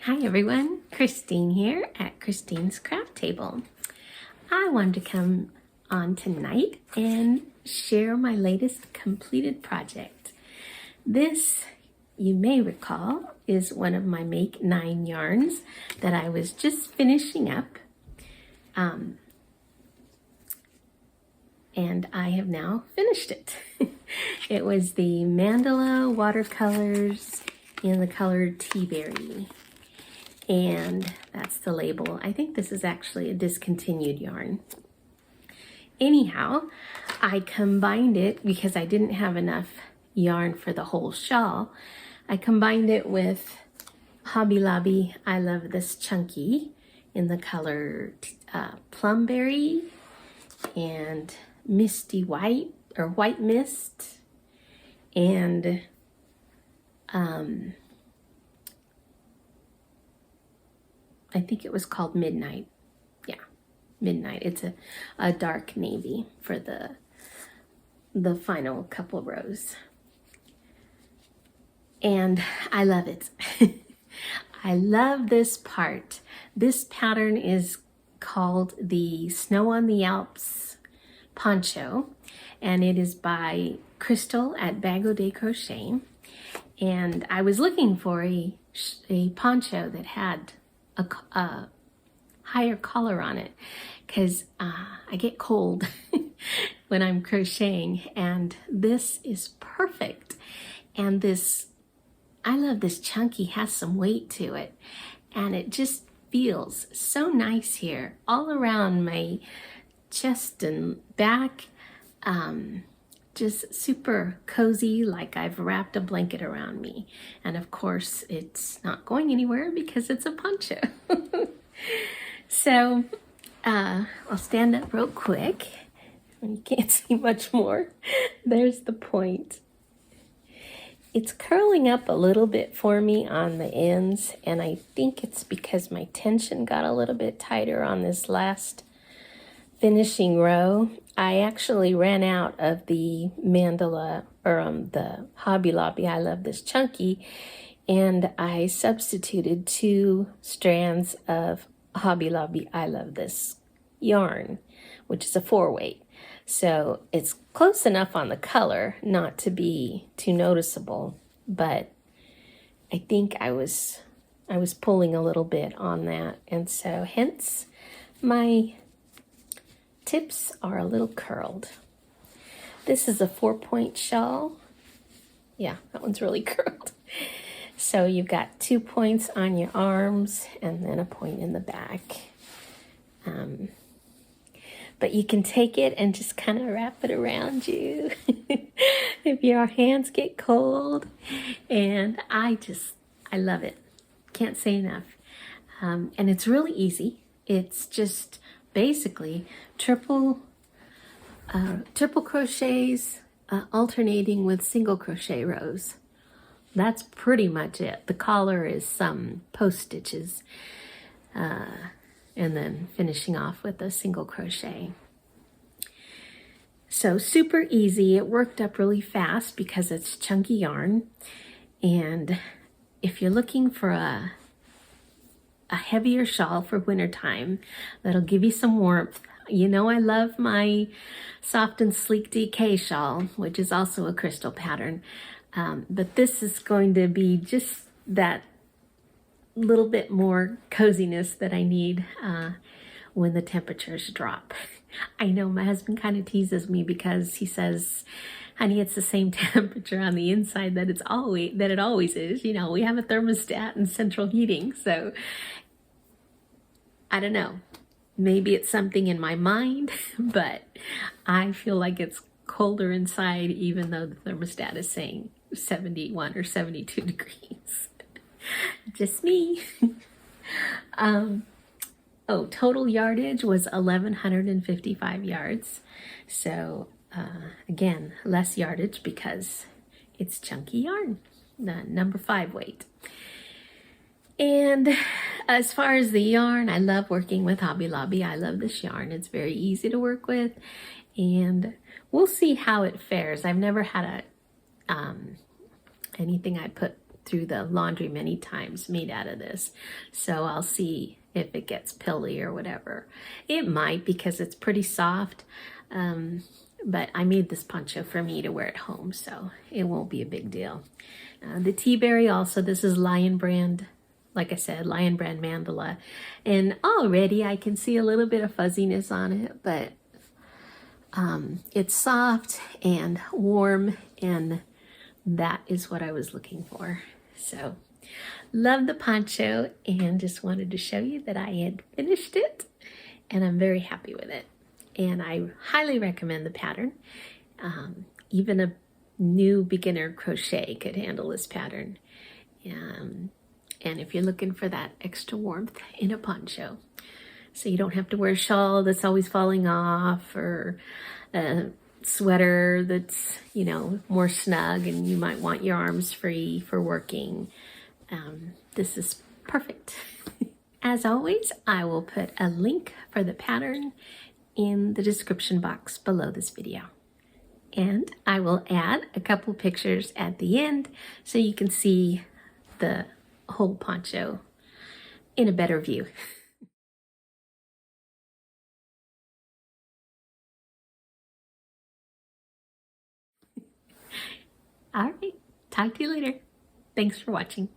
Hi everyone, Christine here at Christine's Craft Table. I wanted to come on tonight and share my latest completed project. This, you may recall, is one of my Make 9 yarns that I was just finishing up. And I have now finished it. It was the mandala watercolors in the color Tea Berry. And that's the label. I think this is actually a discontinued yarn. Anyhow, I combined it because I didn't have enough yarn for the whole shawl. I combined it with Hobby Lobby I Love This Chunky in the color Plumberry and Misty White or White Mist and I think it was called Midnight. Yeah, Midnight. It's a dark navy for the final couple rows. And I love it. I love this part. This pattern is called the Snow on the Alps Poncho, and it is by Crystal at Bago de Crochet. And I was looking for a poncho that had a higher collar on it because I get cold when I'm crocheting, and this is perfect. And this, I love this chunky, has some weight to it, and it just feels so nice here all around my chest and back. Just super cozy, like I've wrapped a blanket around me. And of course, it's not going anywhere because it's a poncho. So I'll stand up real quick. You can't see much more. There's the point. It's curling up a little bit for me on the ends, and I think it's because my tension got a little bit tighter on this last finishing row. I actually ran out of the mandala, or the Hobby Lobby I Love This Chunky, and I substituted 2 strands of Hobby Lobby I Love This yarn, which is a 4-weight. So it's close enough on the color not to be too noticeable, but I think I was pulling a little bit on that, and so hence my tips are a little curled. This is a 4-point shawl. Yeah, that one's really curled. So you've got 2 points on your arms and then a point in the back. But you can take it and just kind of wrap it around you if your hands get cold. And I love it. Can't say enough. And it's really easy. It's just basically triple crochets alternating with single crochet rows. That's pretty much it. The collar is some post stitches and then finishing off with a single crochet. So super easy. It worked up really fast because it's chunky yarn. And if you're looking for a heavier shawl for wintertime that'll give you some warmth. You know, I love my Soft and Sleek DK shawl, which is also a crystal pattern. But this is going to be just that little bit more coziness that I need when the temperatures drop. I know my husband kind of teases me because he says, honey, it's the same temperature on the inside that it always is. You know, we have a thermostat and central heating, so I don't know. Maybe it's something in my mind, but I feel like it's colder inside even though the thermostat is saying 71 or 72 degrees. Just me. Total yardage was 1,155 yards. So again, less yardage because it's chunky yarn, the number 5 weight. And as far as the yarn, I love working with Hobby Lobby. I love this yarn. It's very easy to work with, and we'll see how it fares. I've never had anything I put through the laundry many times made out of this. So I'll see if it gets pilly or whatever. It might, because it's pretty soft. But I made this poncho for me to wear at home, so it won't be a big deal. The tea berry also, this is Lion Brand. Like I said, Lion Brand Mandala. And already I can see a little bit of fuzziness on it, but it's soft and warm, and that is what I was looking for. So, love the poncho, and just wanted to show you that I had finished it, and I'm very happy with it. And I highly recommend the pattern. Even a new beginner crochet could handle this pattern. And if you're looking for that extra warmth in a poncho, so you don't have to wear a shawl that's always falling off, or a sweater that's, you know, more snug and you might want your arms free for working, this is perfect. As always, I will put a link for the pattern in the description box below this video. And I will add a couple pictures at the end so you can see the whole poncho in a better view. All right, talk to you later. Thanks for watching.